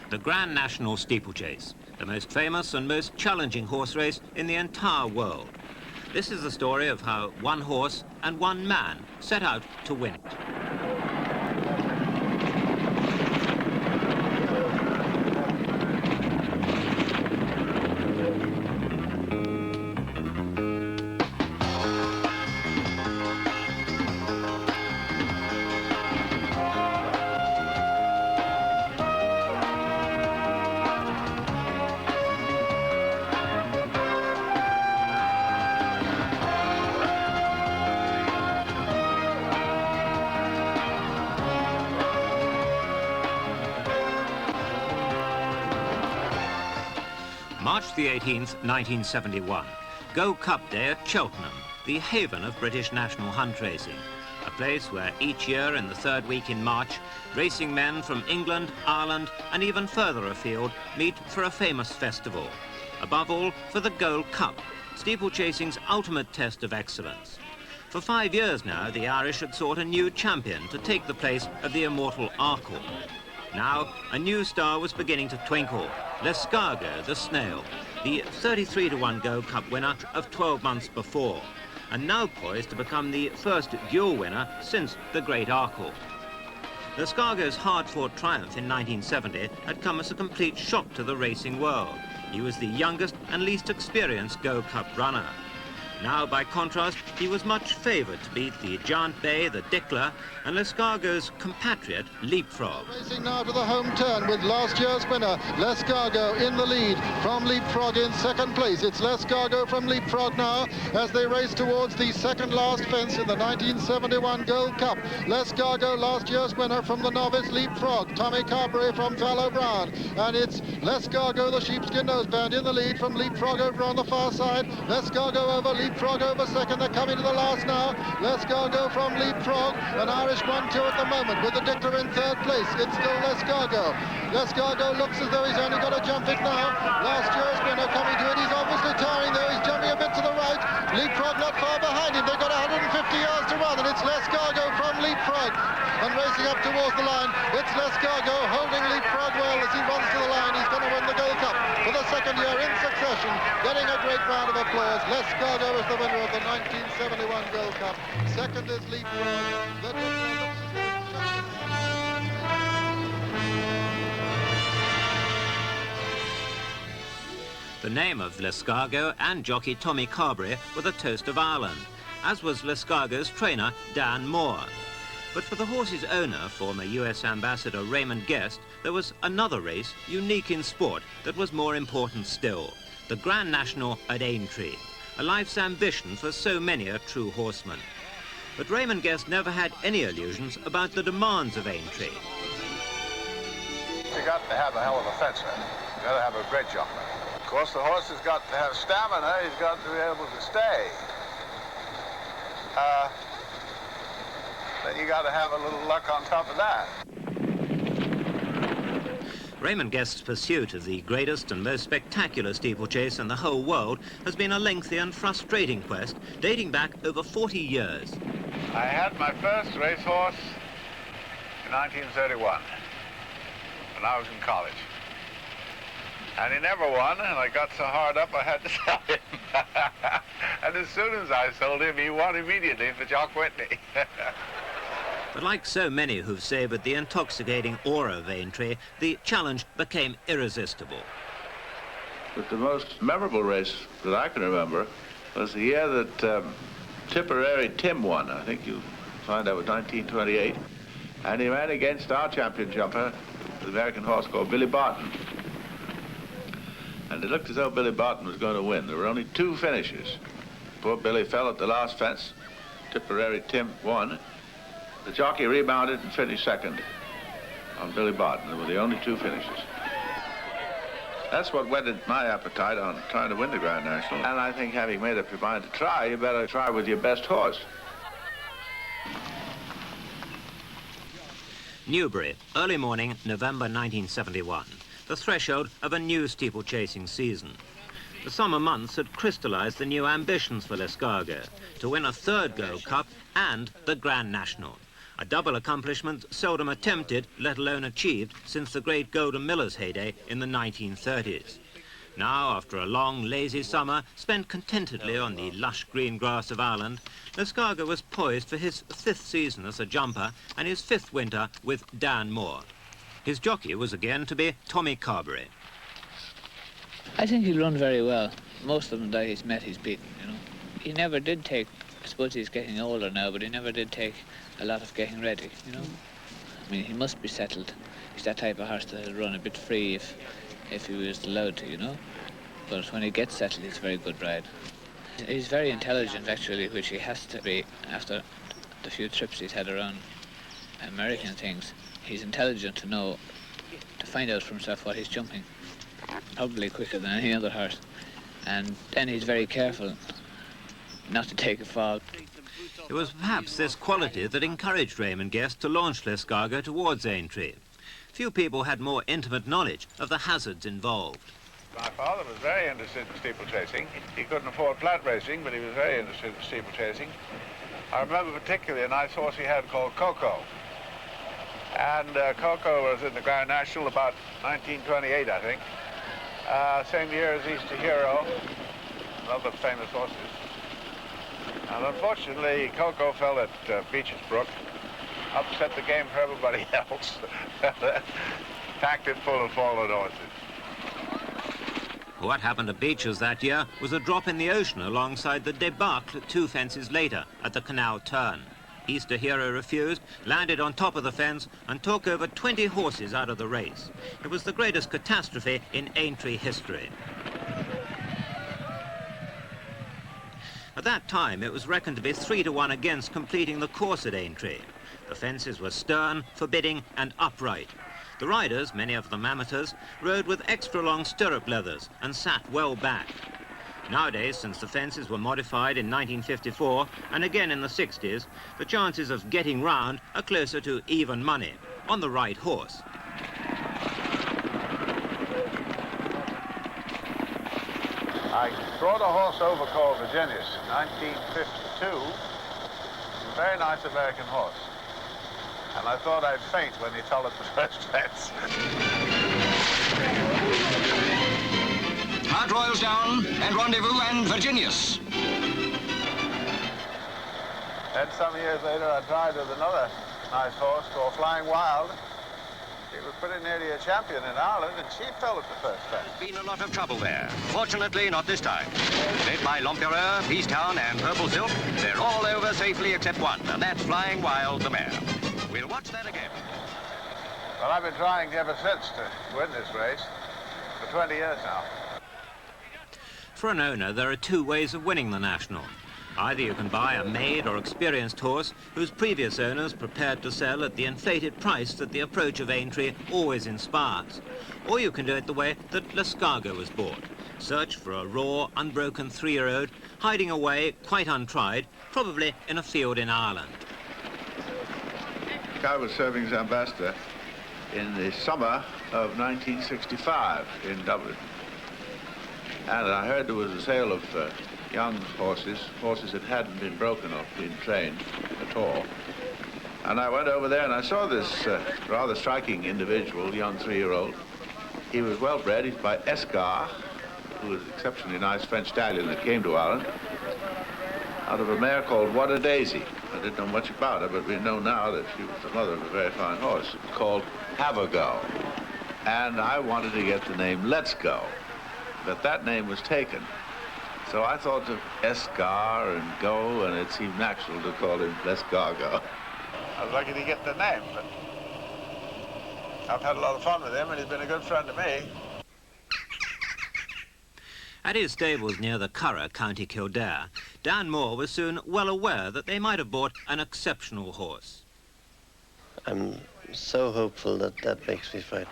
The Grand National Steeplechase, the most famous and most challenging horse race in the entire world. This is the story of how one horse and one man set out to win it. March the 18th, 1971, Go Cup Day at Cheltenham, the haven of British national hunt racing, a place where each year in the third week in March, racing men from England, Ireland and even further afield meet for a famous festival. Above all, for the Gold Cup, steeplechasing's ultimate test of excellence. For 5 years now, the Irish had sought a new champion to take the place of the immortal Arkle. Now, a new star was beginning to twinkle, L'Escargot, the Snail, the 33-to-1 Gold Cup winner of 12 months before, and now poised to become the first dual winner since the great Arkle. L'Escargot's hard-fought triumph in 1970 had come as a complete shock to the racing world. He was the youngest and least experienced Gold Cup runner. Now, by contrast, he was much favoured to beat the Giant Bay, the Dickler, and L'Escargot's compatriot, Leapfrog. Racing now to the home turn with last year's winner, L'Escargot in the lead from Leapfrog in second place. It's L'Escargot from Leapfrog now as they race towards the second last fence in the 1971 Gold Cup. L'Escargot, last year's winner from the novice Leapfrog. Tommy Carberry from Fallow Brown. And it's L'Escargot, the sheepskin noseband, in the lead from Leapfrog over on the far side. L'Escargot over Leapfrog over second. They're coming to the last now. L'Escargot from Leapfrog. An Irish 1-2 at the moment with the Dickler in third place. It's still L'Escargot. L'Escargot looks as though he's only got to jump it now. Last year's winner coming to it. He's obviously tiring though. He's jumping a bit to the right. Leapfrog not far behind him. They've got 150 yards to run, and it's L'Escargot from Leapfrog. And racing up towards the line, it's L'Escargot holding Leapfrog well as he runs to the line. He's going to win the Gold Cup for the second year in succession, getting a great round of applause. L'Escargot is the winner of the 1971 Gold Cup. Second is Leapfrog. The name of L'Escargot and jockey Tommy Carberry were the toast of Ireland, as was L'Escargot's trainer, Dan Moore. But for the horse's owner, former US Ambassador Raymond Guest, there was another race, unique in sport, that was more important still. The Grand National at Aintree, a life's ambition for so many a true horseman. But Raymond Guest never had any illusions about the demands of Aintree. You got to have a hell of a fencer. You got to have a great jumper. Of course, the horse has got to have stamina. He's got to be able to stay. Then you got to have a little luck on top of that. Raymond Guest's pursuit of the greatest and most spectacular steeplechase in the whole world has been a lengthy and frustrating quest dating back over 40 years. I had my first racehorse in 1931 when I was in college. And he never won, and I got so hard up I had to sell him. And as soon as I sold him, he won immediately for Jock Whitney. But like so many who've savoured the intoxicating aura of Aintree, the challenge became irresistible. But the most memorable race that I can remember was the year that Tipperary Tim won. I think you'll find that was 1928. And he ran against our champion jumper, the American horse called Billy Barton. And it looked as though Billy Barton was going to win. There were only 2 finishes. Poor Billy fell at the last fence. Tipperary Tim won. The jockey rebounded and finished second on Billy Barton. There were the only 2 finishes. That's what whetted my appetite on trying to win the Grand National. And I think having made up your mind to try, you better try with your best horse. Newbury, early morning, November 1971. The threshold of a new steeplechasing season. The summer months had crystallised the new ambitions for L'Escargot to win a 3rd Gold Cup and the Grand National. a double accomplishment seldom attempted, let alone achieved, since the great Golden Miller's heyday in the 1930s. Now, after a long, lazy summer spent contentedly on the lush green grass of Ireland, Lescargo was poised for his 5th season as a jumper and his 5th winter with Dan Moore. His jockey was again to be Tommy Carberry. I think he'll run very well. Most of them that he's met, he's beaten, you know. He never did take, I suppose he's getting older now, but he never did take a lot of getting ready, you know. I mean, he must be settled. He's that type of horse that'll run a bit free if he was allowed to, you know. But when he gets settled, he's a very good ride. He's very intelligent, actually, which he has to be after the few trips he's had around American things. He's intelligent to know, to find out for himself what he's jumping, probably quicker than any other horse. And then he's very careful not to take a fall. It was perhaps this quality that encouraged Raymond Guest to launch Lescargo towards Aintree. Few people had more intimate knowledge of the hazards involved. My father was very interested in steeplechasing. He couldn't afford flat racing, but he was very interested in steeplechasing. I remember particularly a nice horse he had called Coco. And Coco was in the Grand National about 1928, I think. Same year as Easter Hero, another famous horses. And unfortunately, Coco fell at Beecher's Brook, upset the game for everybody else, packed it full of fallen horses. What happened to Beecher's that year was a drop in the ocean alongside the debacle 2 fences later at the canal turn. Easter Hero refused, landed on top of the fence and took over 20 horses out of the race. It was the greatest catastrophe in Aintree history. At that time, it was reckoned to be 3-1 against completing the course at Aintree. The fences were stern, forbidding and upright. The riders, many of them amateurs, rode with extra long stirrup leathers and sat well back. Nowadays, since the fences were modified in 1954 and again in the 60s, the chances of getting round are closer to even money, on the right horse. I brought a horse over called Virginius in 1952. A very nice American horse. And I thought I'd faint when he fell at the first fence. Hard Royals down, and Rendezvous and Virginius. Then some years later I tried with another nice horse called Flying Wild. She was pretty nearly a champion in Ireland, and she fell at the first fence. There's been a lot of trouble there. Fortunately, not this time. Led by L'Empereur, Peacetown, and Purple Silk, they're all over safely except one, and that's Flying Wild, the mare. We'll watch that again. Well, I've been trying ever since to win this race for 20 years now. For an owner, there are 2 ways of winning the National. Either you can buy a made or experienced horse whose previous owners prepared to sell at the inflated price that the approach of Aintree always inspires. Or you can do it the way that Lescargo was bought. Search for a raw, unbroken 3-year-old, hiding away, quite untried, probably in a field in Ireland. I was serving as ambassador in the summer of 1965 in Dublin. And I heard there was a sale of young horses that hadn't been broken or been trained at all. And I went over there and I saw this rather striking individual, young 3-year-old. He was well bred. He's by Escar, who was an exceptionally nice French stallion that came to Ireland, out of a mare called What a Daisy. I didn't know much about her, but we know now that she was the mother of a very fine horse called Have a Go. And I wanted to get the name Let's Go, but that name was taken. So I thought of Escar and Go, and it seemed natural to call him Lescargo. I was lucky to get the name, but I've had a lot of fun with him, and he's been a good friend to me. At his stables near the Curragh, County Kildare, Dan Moore was soon well aware that they might have bought an exceptional horse. I'm so hopeful that that makes me frightened.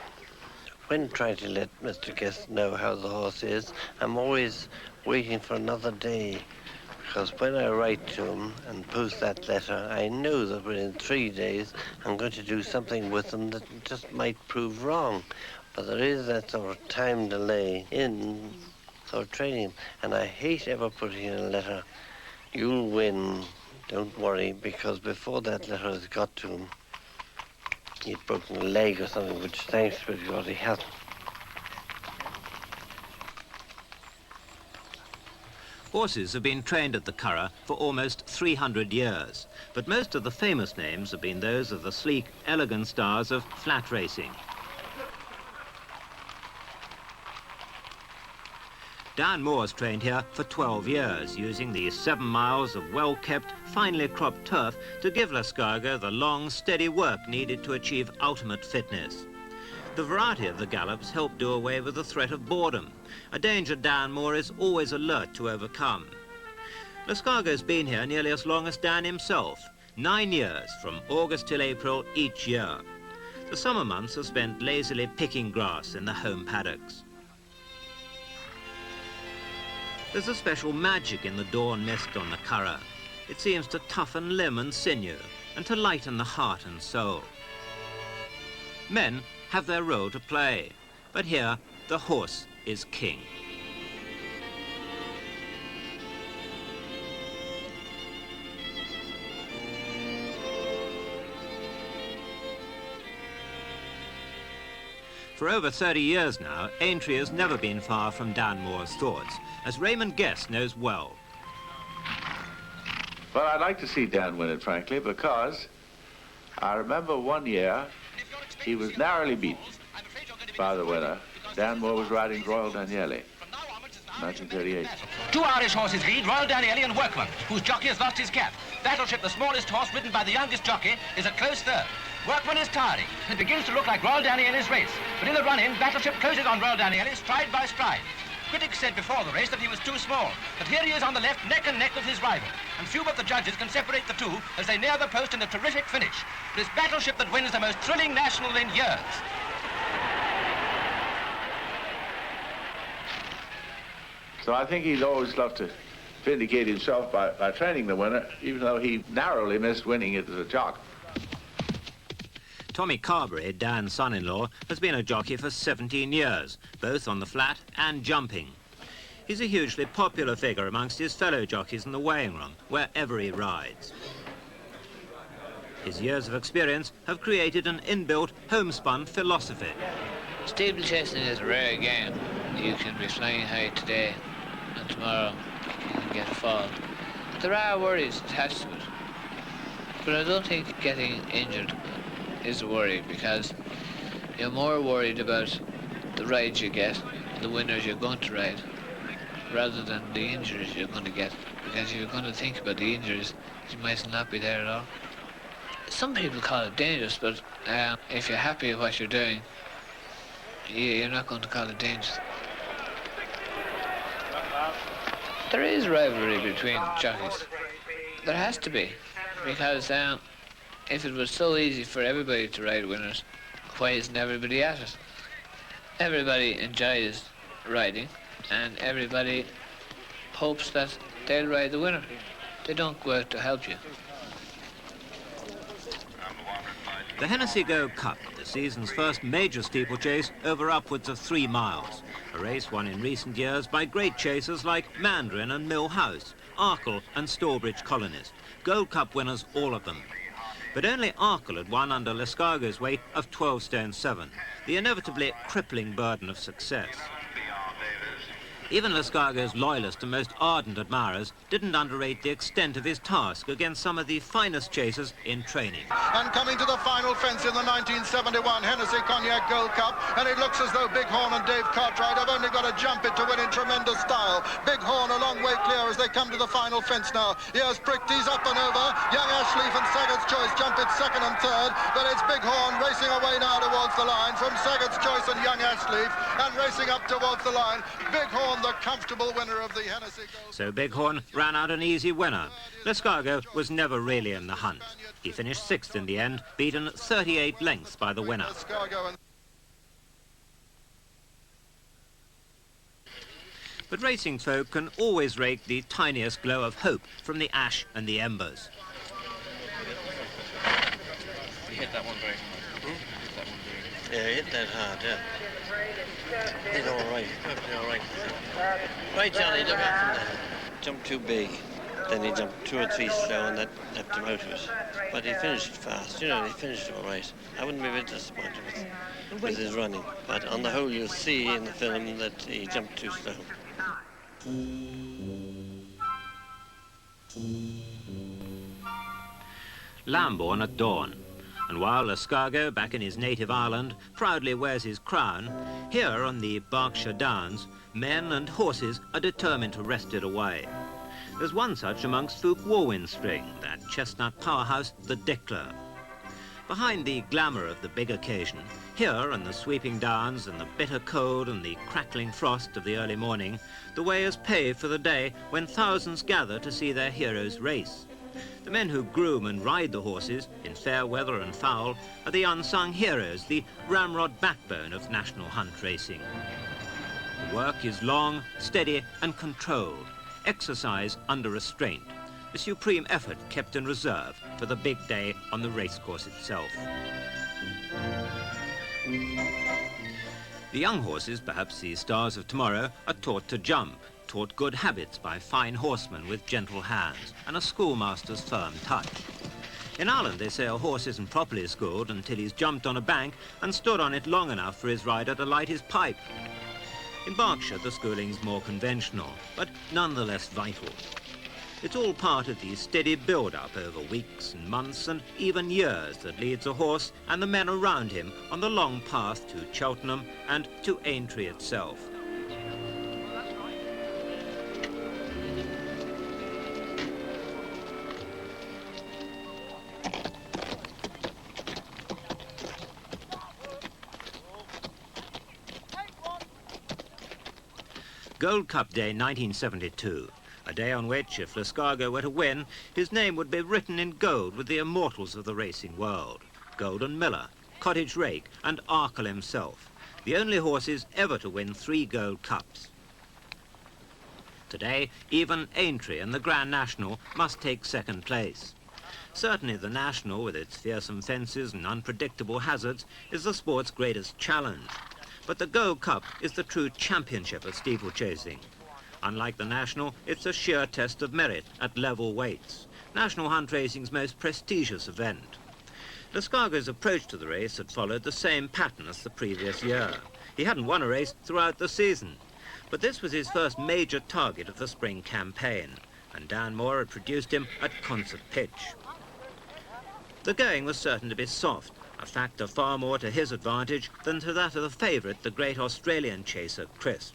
When trying to let Mr. Guest know how the horse is, I'm always waiting for another day, because when I write to him and post that letter, I know that within 3 days I'm going to do something with him that just might prove wrong. But there is that sort of time delay in sort of training him, and I hate ever putting in a letter, you'll win don't worry, because before that letter has got to him, he'd broken a leg or something, which thanks to God he hasn't. Horses have been trained at the Curragh for almost 300 years, but most of the famous names have been those of the sleek, elegant stars of flat racing. Dan Moore's trained here for 12 years, using the 7 miles of well-kept, finely cropped turf to give Lescargo the long, steady work needed to achieve ultimate fitness. The variety of the gallops help do away with the threat of boredom, a danger Dan Moore is always alert to overcome. Lescargo's been here nearly as long as Dan himself, 9 years, from August till April each year. The summer months are spent lazily picking grass in the home paddocks. There's a special magic in the dawn mist on the Curragh. It seems to toughen limb and sinew and to lighten the heart and soul. Men have their role to play, but here the horse is king. For over 30 years now, Aintree has never been far from Dan Moore's thoughts, as Raymond Guest knows well. Well, I'd like to see Dan win it, frankly, because I remember one year he was narrowly beaten by the winner. Dan Moore was riding Royal Daniele, 1938. 2 Irish horses lead, Royal Daniele and Workman, whose jockey has lost his cap. Battleship, the smallest horse ridden by the youngest jockey, is a close third. Workman is tiring. It begins to look like Royal Daniele's race. But in the run-in, Battleship closes on Royal Daniele stride by stride. Critics said before the race that he was too small, but here he is on the left, neck and neck with his rival. And few but the judges can separate the two as they near the post in a terrific finish. It is Battleship that wins the most thrilling national in years. So I think he'd always love to vindicate himself by training the winner, even though he narrowly missed winning it as a jock. Tommy Carberry, Dan's son-in-law, has been a jockey for 17 years, both on the flat and jumping. He's a hugely popular figure amongst his fellow jockeys in the weighing room, wherever he rides. His years of experience have created an inbuilt, homespun philosophy. Steeplechasing is a rare game. You can be flying high today, and tomorrow you can get a fall. There are worries attached to it, but I don't think getting injured is a worry, because you're more worried about the rides you get, the winners you're going to ride, rather than the injuries you're going to get. Because if you're going to think about the injuries, you might not be there at all. Some people call it dangerous, but if you're happy with what you're doing, you're not going to call it dangerous. There is rivalry between jockeys. There has to be, because if it was so easy for everybody to ride winners, why isn't everybody at it? Everybody enjoys riding, and everybody hopes that they'll ride the winner. They don't go out to help you. The Hennessy Go Cup, the season's first major steeplechase over upwards of 3 miles. A race won in recent years by great chasers like Mandarin and Mill House, Arkle and Stourbridge Colonist. Gold Cup winners, all of them. But only Arkle had won under Lescargo's weight of 12 stone 7, the inevitably crippling burden of success. Even Lescargo's loyalist and most ardent admirers didn't underrate the extent of his task against some of the finest chasers in training. And coming to the final fence in the 1971 Hennessy Cognac Gold Cup, and it looks as though Big Horn and Dave Cartwright have only got to jump it to win in tremendous style. Big Horn a long way clear as they come to the final fence now. Here's Prickty's up and over. Young Ashleaf and Saggart's Choice jump it second and third, but it's Big Horn racing away now towards the line from Saggart's Choice and Young Ashleaf, and racing up towards the line. Big Horn, the comfortable winner of the Hennessy Gold. So Bighorn ran out an easy winner. Lescargo was never really in the hunt. He finished 6th in the end, beaten 38 lengths by the winner. But racing folk can always rake the tiniest glow of hope from the ash and the embers. You hit that one very hard. Yeah, hit that hard, yeah. He's all right, perfectly all right. Right, Johnny, look out from there. Jump too big. Then he jumped 2 or 3 slow and that left him out of it. But he finished it fast, you know, he finished it all right. I wouldn't be a bit disappointed with his running. But on the whole, you'll see in the film that he jumped too slow. Lambourne at dawn. And while Escargot, back in his native Ireland, proudly wears his crown, here on the Berkshire Downs, men and horses are determined to wrest it away. There's one such amongst Fuke Warwinstring, that chestnut powerhouse, the Dickler. Behind the glamour of the big occasion, here on the sweeping downs and the bitter cold and the crackling frost of the early morning, the way is paved for the day when thousands gather to see their heroes race. The men who groom and ride the horses, in fair weather and foul, are the unsung heroes, the ramrod backbone of national hunt racing. The work is long, steady and controlled, exercise under restraint, the supreme effort kept in reserve for the big day on the racecourse itself. The young horses, perhaps the stars of tomorrow, are taught to jump, taught good habits by fine horsemen with gentle hands and a schoolmaster's firm touch. In Ireland, they say a horse isn't properly schooled until he's jumped on a bank and stood on it long enough for his rider to light his pipe. In Berkshire, the schooling's more conventional, but nonetheless vital. It's all part of the steady build-up over weeks and months and even years that leads a horse and the men around him on the long path to Cheltenham and to Aintree itself. Gold Cup Day 1972, a day on which, if Escargot were to win, his name would be written in gold with the immortals of the racing world. Golden Miller, Cottage Rake and Arkle himself, the only horses ever to win 3 Gold Cups. Today, even Aintree and the Grand National must take second place. Certainly the National, with its fearsome fences and unpredictable hazards, is the sport's greatest challenge. But the Gold Cup is the true championship of steeplechasing. Unlike the National, it's a sheer test of merit at level weights, national hunt racing's most prestigious event. Escargot's approach to the race had followed the same pattern as the previous year. He hadn't won a race throughout the season, but this was his first major target of the spring campaign, and Dan Moore had produced him at concert pitch. The going was certain to be soft, a factor far more to his advantage than to that of the favourite, the great Australian chaser, Crisp.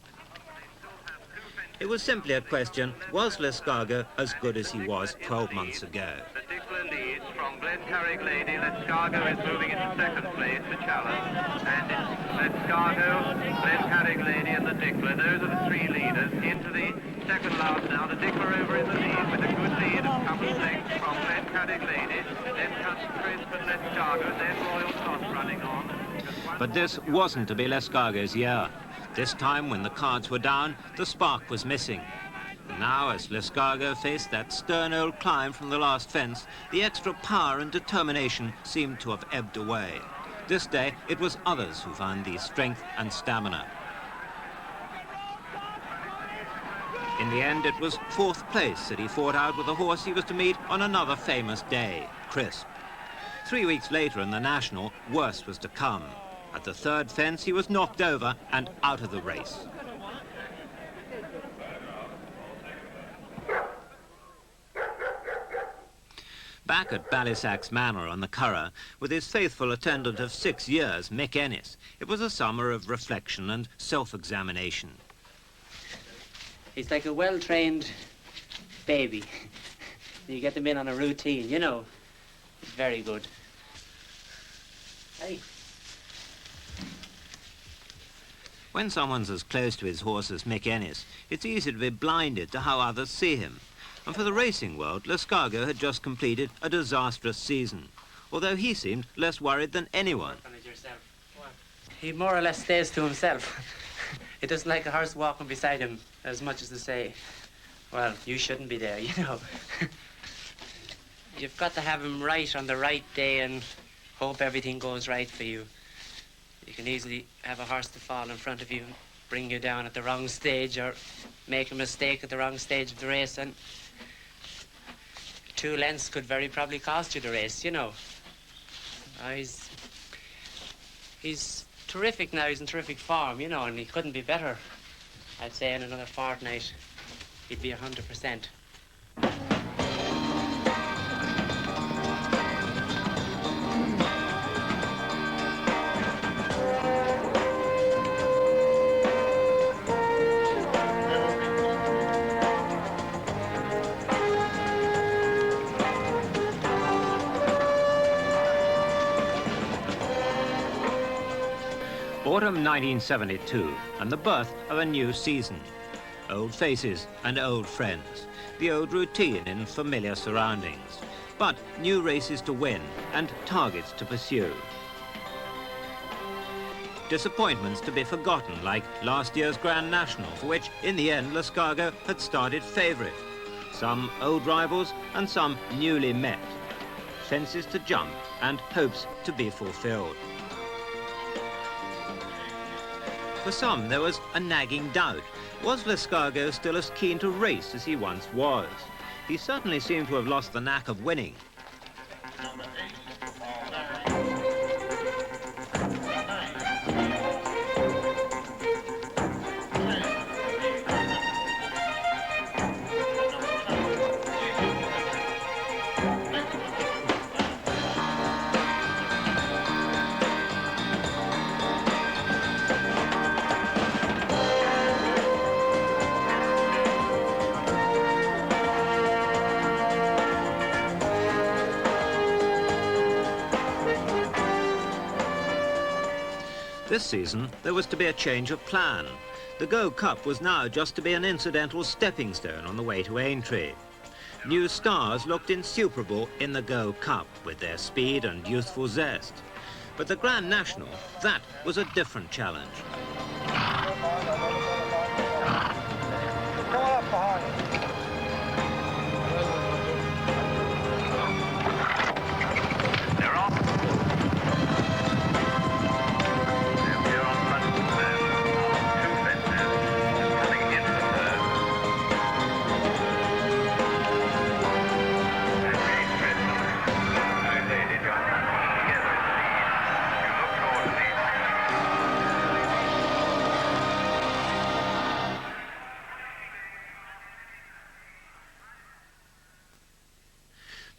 It was simply a question, was Escargot as good as he was 12 months ago? The Dickler leads from Glencarrig Lady. Escargot is moving into second place to challenge. And it's Escargot, Glencarrig Lady and the Dickler. Those are the 3 leaders. Into the second last now. The Dickler over in the lead with a good lead of a couple of lengths from Glencarrig Lady. Then comes Crisp and Escargot. Then Royal Toss running on. But this wasn't to be Escargot's year. This time, when the cards were down, the spark was missing. And now, as Escargot faced that stern old climb from the last fence, the extra power and determination seemed to have ebbed away. This day, it was others who found the strength and stamina. In the end, it was 4th place that he fought out with a horse he was to meet on another famous day, Crisp. 3 weeks later in the National, worse was to come. At the 3rd fence, he was knocked over and out of the race. Back at Ballysax Manor on the Curragh, with his faithful attendant of 6 years, Mick Ennis, it was a summer of reflection and self-examination. He's like a well-trained baby. You get them in on a routine, you know. It's very good. Hey. When someone's as close to his horse as Mick Ennis, it's easy to be blinded to how others see him. And for the racing world, Escargot had just completed a disastrous season, although he seemed less worried than anyone. He more or less stays to himself. He doesn't like a horse walking beside him as much as to say, well, you shouldn't be there, you know. You've got to have him right on the right day and hope everything goes right for you. You can easily have a horse to fall in front of you and bring you down at the wrong stage or make a mistake at the wrong stage of the race, and 2 lengths could very probably cost you the race, you know. He's terrific now. He's in terrific form, you know, and he couldn't be better. I'd say in another fortnight, he'd be 100%. Autumn 1972 and the birth of a new season. Old faces and old friends, the old routine in familiar surroundings, but new races to win and targets to pursue. Disappointments to be forgotten, like last year's Grand National, for which in the end Lascargo had started favourite. Some old rivals and some newly met. Fences to jump and hopes to be fulfilled. For some, there was a nagging doubt. Was Lascargo still as keen to race as he once was? He certainly seemed to have lost the knack of winning. This season, there was to be a change of plan. The Go Cup was now just to be an incidental stepping stone on the way to Aintree. New stars looked insuperable in the Go Cup with their speed and youthful zest. But the Grand National, that was a different challenge.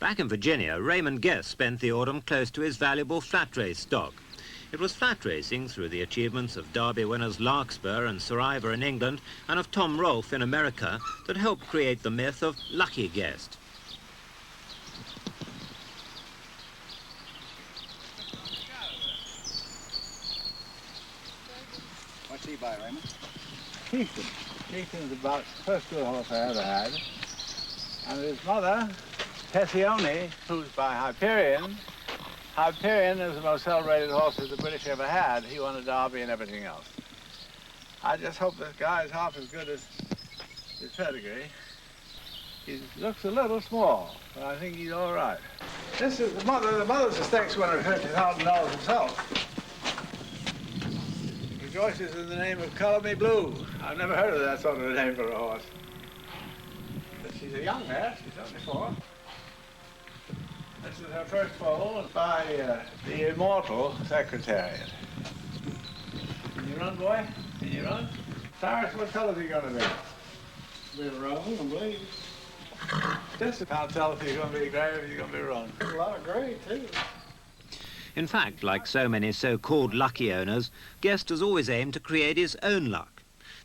Back in Virginia, Raymond Guest spent the autumn close to his valuable flat race stock. It was flat racing through the achievements of Derby winners Larkspur and Sir Ivor in England and of Tom Rolfe in America that helped create the myth of Lucky Guest. What's he by, Raymond? Keaton. Keaton's about the first good horse I ever had. And his mother, Tessione, who's by Hyperion. Hyperion is the most celebrated horse that the British ever had. He won a Derby and everything else. I just hope this guy is half as good as his pedigree. He looks a little small, but I think he's all right. This is the mother. The mother's a stakes winner of $50,000 himself. Rejoices in the name of Color Me Blue. I've never heard of that sort of a name for a horse. But she's a young mare. She's only 4. This is her first foal by the immortal Secretariat. Can you run, boy? Can you run? Cyrus, what color is he going to be? Be roan, I believe. Just can't tell if he's going to be grey or if he's going to be roan. A lot of grey, too. In fact, like so many so-called lucky owners, Guest has always aimed to create his own luck.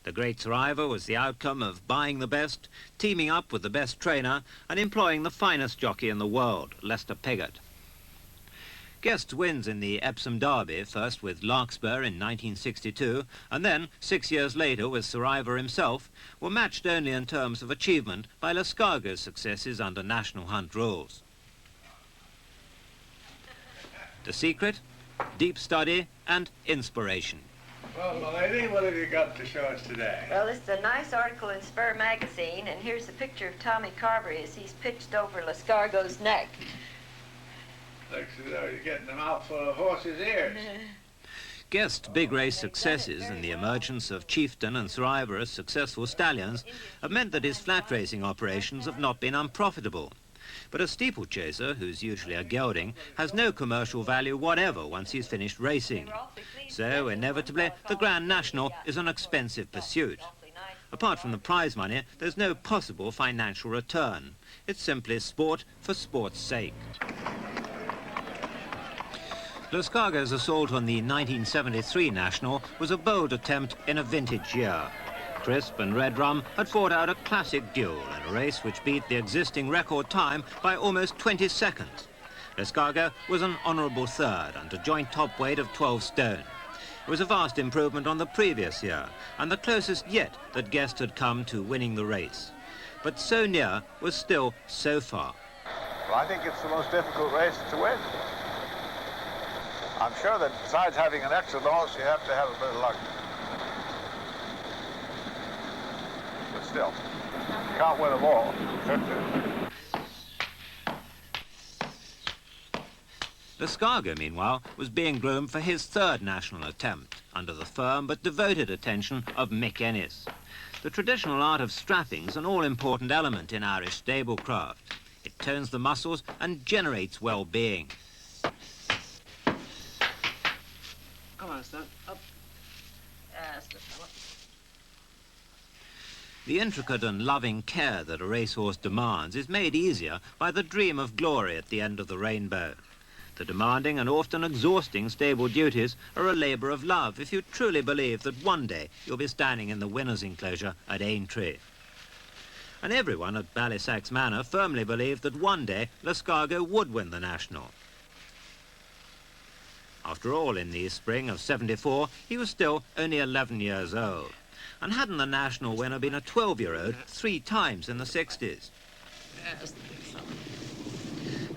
The great Sir Ivor was the outcome of buying the best, teaming up with the best trainer, and employing the finest jockey in the world, Lester Piggott. Guest wins in the Epsom Derby, first with Larkspur in 1962, and then, 6 years later with Sir Ivor himself, were matched only in terms of achievement by Lascargo's successes under National Hunt rules. The secret? Deep study and inspiration. Well, my lady, what have you got to show us today? Well, it's a nice article in Spur magazine, and here's a picture of Tommy Carberry as he's pitched over Lascargo's neck. Looks as though you're getting a mouthful of horse's ears. Guest's big race successes and the emergence of Chieftain and Sir Ivor as successful stallions have meant that his flat racing operations have not been unprofitable. But a steeplechaser, who's usually a gelding, has no commercial value whatever once he's finished racing. So, inevitably, the Grand National is an expensive pursuit. Apart from the prize money, there's no possible financial return. It's simply sport for sport's sake. Lescargo's assault on the 1973 National was a bold attempt in a vintage year. Crisp and Red Rum had fought out a classic duel in a race which beat the existing record time by almost 20 seconds. Lescargo was an honourable third under joint top weight of 12 stone. It was a vast improvement on the previous year and the closest yet that Guest had come to winning the race. But so near was still so far. Well, I think it's the most difficult race to win. I'm sure that besides having an excellent horse, you have to have a bit of luck. But still, you can't win them all. Lescargo, meanwhile, was being groomed for his third national attempt, under the firm but devoted attention of Mick Ennis. The traditional art of strapping is an all-important element in Irish stablecraft. It tones the muscles and generates well-being. Come on, son. Up. The intricate and loving care that a racehorse demands is made easier by the dream of glory at the end of the rainbow. The demanding and often exhausting stable duties are a labour of love if you truly believe that one day you'll be standing in the winner's enclosure at Aintree. And everyone at Ballysax Manor firmly believed that one day Lescargo would win the National. After all, in the spring of '74, he was still only 11 years old. And hadn't the National winner been a 12-year-old 3 times in the 60s?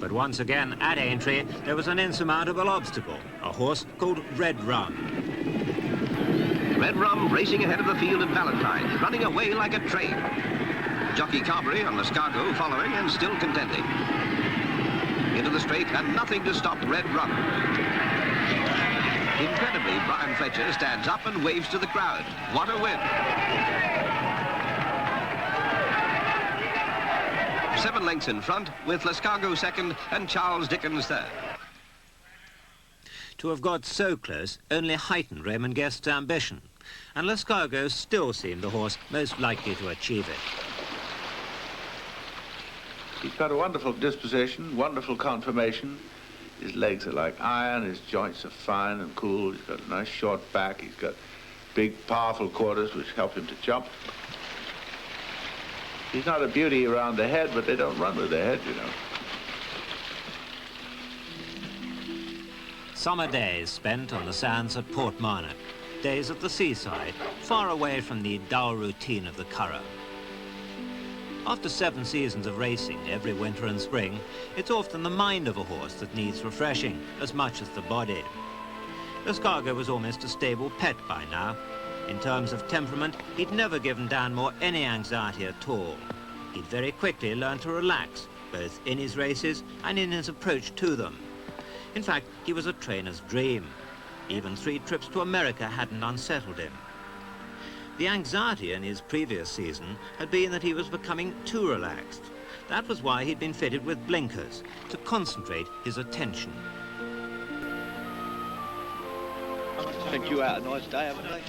But once again, at Aintree, there was an insurmountable obstacle, a horse called Red Rum. Red Rum racing ahead of the field at Valentine, running away like a train. Jockey Carberry and Lescargo following and still contending. Into the straight and nothing to stop Red Rum. Incredibly, Brian Fletcher stands up and waves to the crowd. What a win! 7 lengths in front, with Lescargo second and Charles Dickens third. To have got so close only heightened Raymond Guest's ambition, and Lescargo still seemed the horse most likely to achieve it. He's got a wonderful disposition, wonderful conformation. His legs are like iron, his joints are fine and cool. He's got a nice short back. He's got big, powerful quarters which help him to jump. He's not a beauty around the head, but they don't run with their head, you know. Summer days spent on the sands at Portmarnock, days at the seaside, far away from the dull routine of the Curragh. After 7 seasons of racing every winter and spring, it's often the mind of a horse that needs refreshing as much as the body. Lescargo was almost a stable pet by now. In terms of temperament, he'd never given Danmore any anxiety at all. He'd very quickly learned to relax, both in his races and in his approach to them. In fact, he was a trainer's dream. Even 3 trips to America hadn't unsettled him. The anxiety in his previous season had been that he was becoming too relaxed. That was why he'd been fitted with blinkers, to concentrate his attention. Picked you out a nice day, haven't they?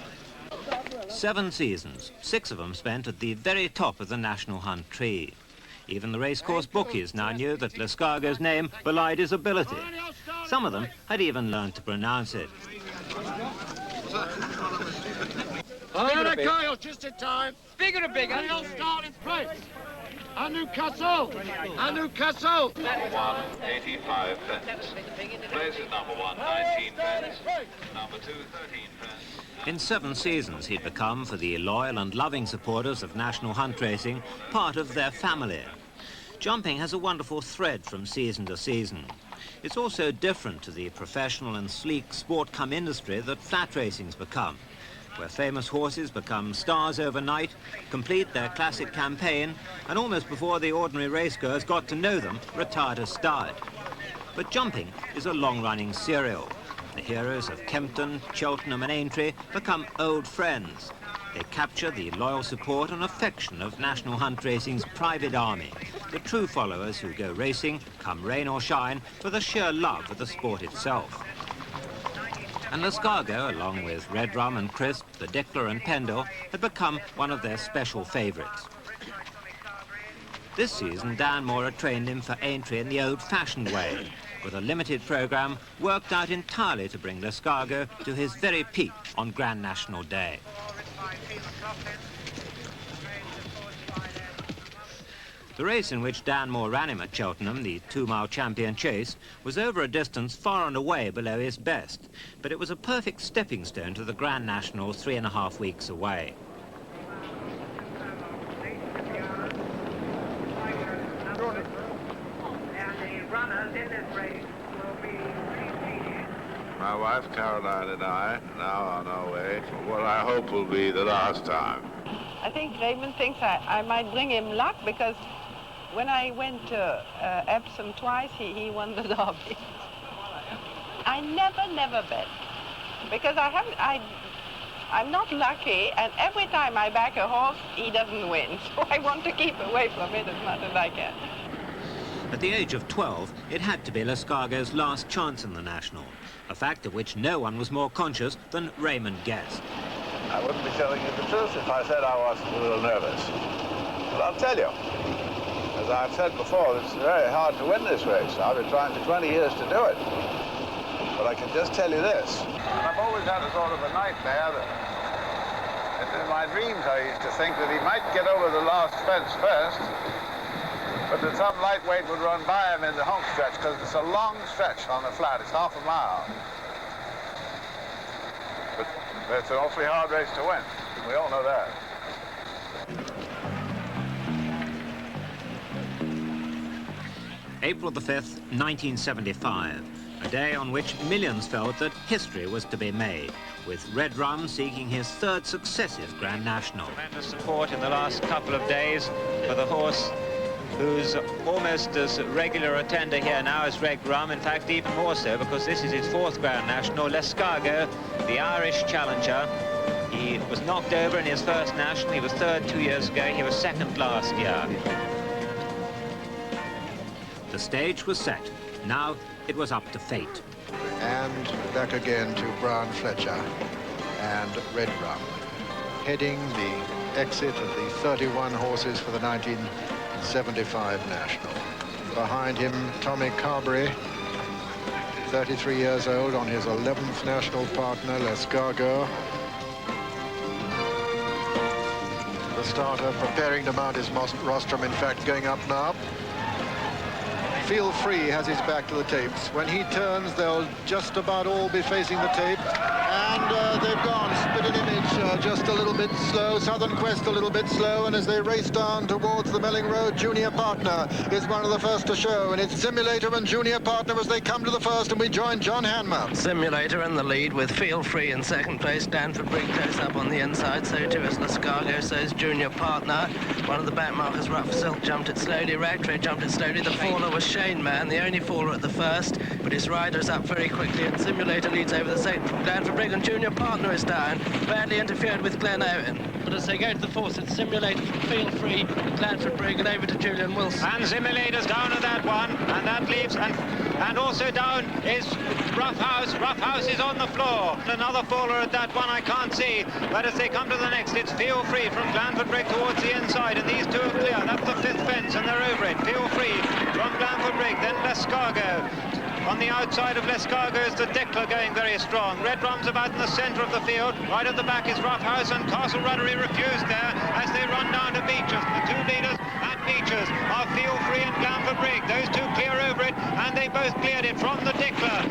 7 seasons, 6 of them spent at the very top of the National Hunt tree. Even the racecourse bookies now knew that Lescargo's name belied his ability. Some of them had even learned to pronounce it. There they go, just in time. Bigger and bigger. And they'll start in place. And Newcastle. And Newcastle. 1.85 pence. Place is number 1, 19 pence. Number 2, 13 pence. In 7 seasons, he'd become, for the loyal and loving supporters of national hunt racing, part of their family. Jumping has a wonderful thread from season to season. It's also different to the professional and sleek sport-cum industry that flat racing's become, where famous horses become stars overnight, complete their classic campaign, and almost before the ordinary racegoers got to know them, retire to stud. But jumping is a long-running serial. The heroes of Kempton, Cheltenham and Aintree become old friends. they capture the loyal support and affection of national hunt racing's private army, the true followers who go racing, come rain or shine, for the sheer love of the sport itself. And L'escargot, along with Red Rum and Crisp, the Dickler and Pendle, had become one of their special favourites. This season, Dan Moore had trained him for Aintree in the old-fashioned way, with a limited programme worked out entirely to bring L'escargot to his very peak on Grand National Day. The race in which Dan Moore ran him at Cheltenham, the 2-mile champion chase, was over a distance far and away below his best, but it was a perfect stepping stone to the Grand Nationals 3.5 weeks away. My wife Caroline and I now on our way for what I hope will be the last time. I think Raymond thinks I might bring him luck, because when I went to Epsom twice, he won the Derby. I never bet, because I'm not lucky, and every time I back a horse, he doesn't win. So I want to keep away from it as much as I can. At the age of 12, it had to be L'escargot's last chance in the National, a fact of which no one was more conscious than Raymond Guest. I wouldn't be telling you the truth if I said I wasn't a little nervous. But I'll tell you, as I've said before, it's very hard to win this race. I've been trying for 20 years to do it. But I can just tell you this. I've always had a sort of a nightmare that in my dreams I used to think that he might get over the last fence first, but that some lightweight would run by him in the home stretch, because it's a long stretch on the flat. It's half a mile. But it's an awfully hard race to win. We all know that. April the 5th, 1975, a day on which millions felt that history was to be made, with Red Rum seeking his 3rd successive Grand National. Tremendous support in the last couple of days for the horse who's almost as regular a tender here now as Red Rum, in fact even more so, because this is his 4th Grand National. L'escargot, the Irish challenger, he was knocked over in his first National. He was 3rd 2 years ago, he was 2nd last year. The stage was set. Now it was up to fate. And back again to Brian Fletcher and Red Rum, heading the exit of the 31 horses for the 1975 National. Behind him, Tommy Carberry, 33 years old, on his 11th National partner, L'escargot. The starter preparing to mount his rostrum, in fact, going up now. Feel Free has his back to the tapes. When he turns, they'll just about all be facing the tape. And they've gone. Spitting Image just a little bit slow. Southern Quest a little bit slow. And as they race down towards the Melling Road, Junior Partner is one of the first to show. And it's Simulator and Junior Partner as they come to the first. And we join John Hanmer. Simulator in the lead with Feel Free in 2nd place. Danford Brigg close up on the inside. So too is L'escargot. So is Junior Partner. One of the back markers, Rough Silk, jumped it slowly. Ragtrade jumped it slowly. The faller was Shane Man, the only faller at the first, but his rider is up very quickly, and Simulator leads over the second from Danford Brigg, and Junior Partner is down, badly interfered with Glen Owen. But as they go to the 4th, it's Simulator from Feel Free, Danford Brigg, and over to Julian Wilson. And Simulator's down on that one, and that leaves, and also down is Rough House. Rough House is on the floor. Another faller at that one I can't see, but as they come to the next, it's Feel Free from Danford Brigg towards the inside, and these two are clear. That's the 5th fence, and they're over it. Feel Free from Danford Brigg, then L'escargot. On the outside of L'escargot is the Dickler going very strong. Red Rum's about in the centre of the field. Right at the back is Rough House, and Castle Ruddery refused there as they run down to Beeches. The 2 leaders at Beeches are Feel Free and Danford Brigg. Those 2 clear over it, and they both cleared it from the Dickler.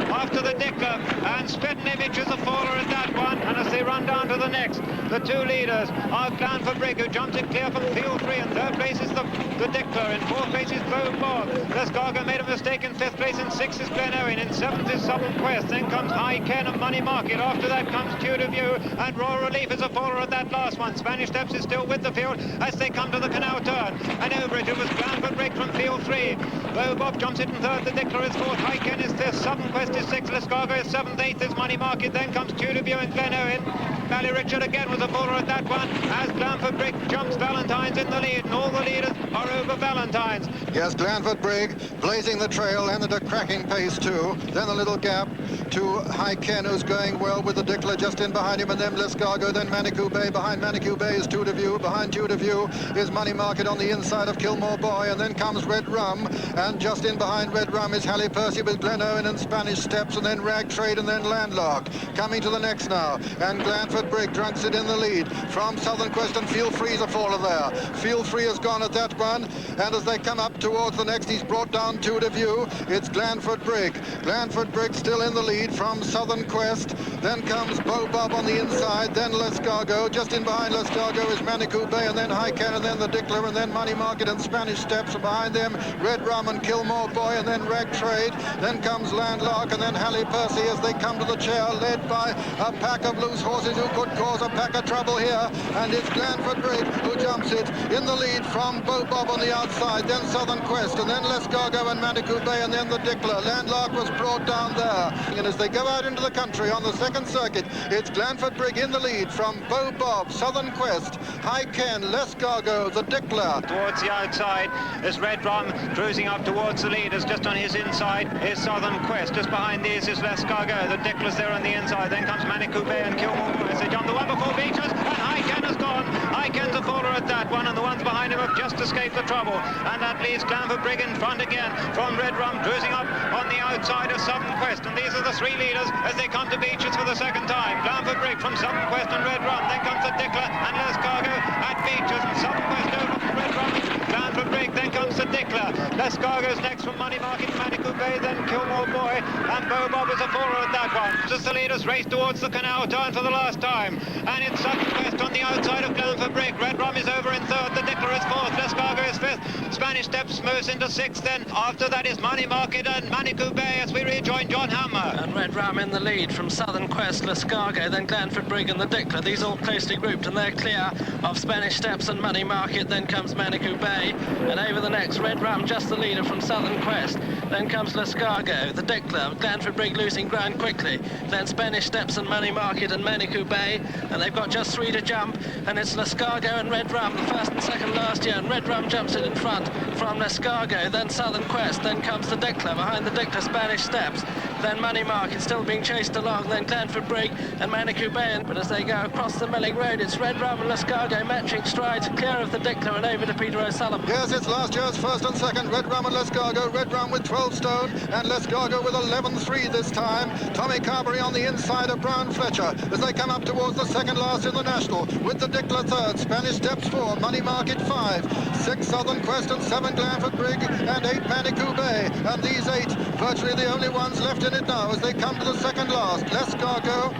After the Dickler, and Spitting Image is a faller at that one, and as they run down to the next, the 2 leaders are Danford Brigg, who jumps it clear from Feel Free, and 3rd place is the Dickler, in 4th place is Bow Bob. L'escargot made a mistake in 5th place, in 6th is Glen Owen, in 7th is Southern Quest, then comes High Ken and Money Market, after that comes Tudor View, and Royal Relief is a faller at that last one. Spanish Steps is still with the field as they come to the canal turn, and over it was Danford Brigg from Feel Free. Bow Bob jumps it in 3rd, the Dickler is 4th, High Ken is 5th, Southern Quest is 6th, L'escargot is 7th, 8th is Money Market, then comes Tudor View and Glen Owen. Valley Richard again was a faller at that one, as Glanford Brigg jumps Valentine's in the lead, and all the leaders are over Valentine's. Yes, Glanford Brigg blazing the trail and at a cracking pace too. Then a little gap to High Ken, who's going well with the Dickler just in behind him, and then Lescargo, then Manitou Bay. Behind Manitou Bay is Tudor View. Behind Tudor View is Money Market on the inside of Kilmore Boy, and then comes Red Rum, and just in behind Red Rum is Halley Percy with Glen Owen and Spanish Steps, and then Rag Trade, and then Landlock. Coming to the next now, and Glanford Brigg drunks it in the lead from Southern Quest, and Feel Free's a faller there. Feel Free has gone at that one, and as they come up towards the next, he's brought down Tudor View. It's Glanford Brigg. Glanford Brigg still in the lead from Southern Quest. Then comes Beau Bob on the inside, then Lescargo. Just in behind Lescargo is Manitou Bay, and then High Ken, and then the Dickler, and then Money Market and Spanish Steps. And behind them, Red Rum and Kilmore Boy, and then Rag Trade. Then comes Landlock, and then Halley Percy as they come to the chair, led by a pack of loose horses who could cause a pack of trouble here. And it's Glanford Brigg who jumps it in the lead from Beau Bob on the outside, then Southern Quest, and then Lescargo and Manitou Bay, and then the Dickler. Landlock was brought down there. And as they go out into the country on the second circuit, it's Glanford Brigg in the lead from Beau Bob, Southern Quest, High Ken, Lescargo, the Dickler. Towards the outside is Red Rum, cruising up towards the leaders. Just on his inside is Southern Quest. Just behind these is Lescargo. The Dickler's there on the inside. Then comes Manitou Bay and Kilmore Boy as they jump the one before Beaches, and High Ken has gone. High Ken's a faller at that one, and the ones behind him have just escaped the trouble. And that leaves Glanford Brigg in front again from Red Rum, cruising up on the outside of Southern Quest. And these are the three leaders as they come to Beaches for the second time. Glanford Brigg from Southern Quest and Red Rum. Then comes the Dickler and Lescargo at Beaches, and Southern Quest over from Red Rum. Glanford Brigg, then comes the Dickler. Lescargo's next from Money Market, Manitou Bay, then Kilmore Boy, and Beau Bob is a faller at that one. Just the leaders race towards the canal turn for the last time. And it's Southern Quest on the outside of Glanford Brigg. Red Rum is over in third, the Dickler is fourth, Lescargo is fifth, Spanish Steps moves into sixth, then after that is Money Market and Manitou Bay as we rejoin John Hammer. And Red Rum in the lead from Southern Quest, Lescargo, then Glanford Brigg and the Dickler. These all closely grouped, and they're clear of Spanish Steps and Money Market. Then comes Manitou Bay, and over the next, Red Rum just the leader from Southern Quest. Then comes Lescargo, the Dickler, Glanford Brigg losing ground quickly. Then Spanish Steps and Money Market and Manitou Bay, and they've got just three to jump, and it's Lescargo and Red Rum, the first and second last year, and Red Rum jumps it in front from Lescargo, then Southern Quest, then comes the Dickler, behind the Dickler Spanish Steps, then Money Market still being chased along, then Glanford Brigg and Manitou Bay. But as they go across the milling road, it's Red Rum and Lescargo matching strides, clear of the Dickler and over to Peter O'Sullivan. Yes, it's last year's first and second, Red Rum and Lescargo. Red Rum with 12 stone, and Lescargo with 11.3 this time. Tommy Carberry on the inside of Brown Fletcher as they come up towards the second last in the National, with the Dickler third, Spanish Steps 4, Money Market 5, 6 Southern Quest and 7 Glanford Brigg and 8 Manitou Bay. And these 8 virtually the only ones left in it now as they come to the second last. Lescargo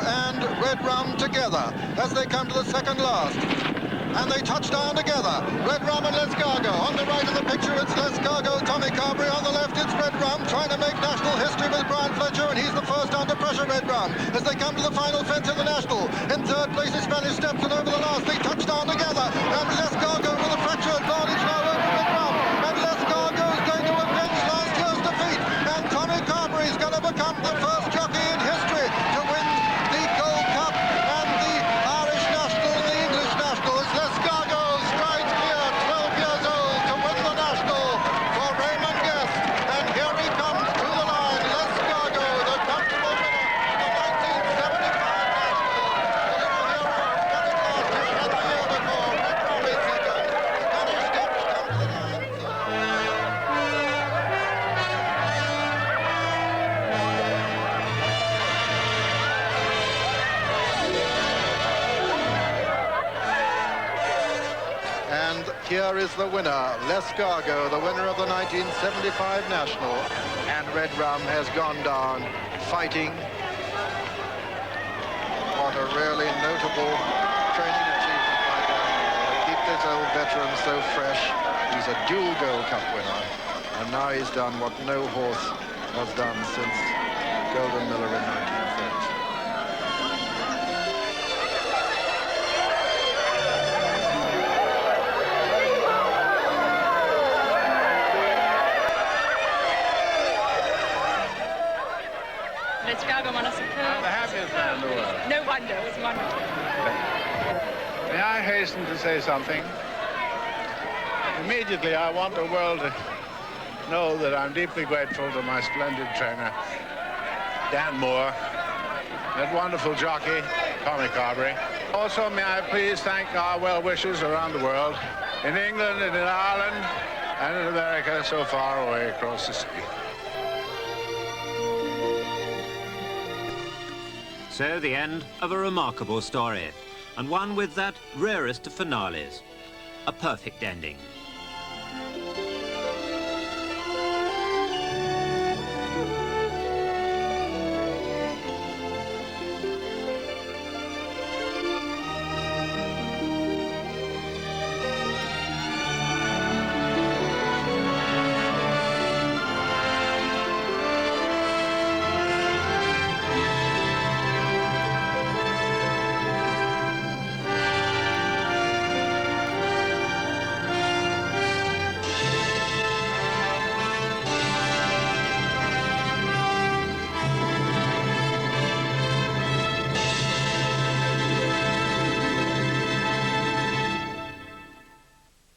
and Red Rum together as they come to the second last. And they touch down together. Red Rum and Lescargo. On the right of the picture, it's Lescargo, Tommy Carberry. On the left, it's Red Rum trying to make national history with Brian Fletcher, and he's the first under pressure, Red Rum, as they come to the final fence in the National. In third place is Spanish Steps, and over the last, they touch down together. And Lescargo with a fracture advantage now over Red Rum. And Lescargo is going to avenge last year's defeat. And Tommy Carberry is going to become the first jockey in history to win the Gold Cup and the Irish National and the English National. Lescargo strides clear, 12 years old, to win the National for Raymond Guest. And here he comes to the line. Lescargo, the comfortable winner of the 1975 National. The little hero won it last year and the year before. Red Rum is second. Spanish Steps come to the line. And here is the winner, Lescargo, the winner of the 1975 National. And Red Rum has gone down fighting. What a really notable training achievement by them. To keep this old veteran so fresh. He's a dual Gold Cup winner. And now he's done what no horse has done since Golden Miller in 1930. Lescargo won a superb. I'm the happiest man in the world. No wonder, it was wonderful. May I hasten to say something? Immediately, I want the world to know that I'm deeply grateful to my splendid trainer, Dan Moore, that wonderful jockey, Tommy Carberry. Also, may I please thank our well-wishers around the world, in England and in Ireland and in America, so far away across the sea. So the end of a remarkable story, and one with that rarest of finales, a perfect ending.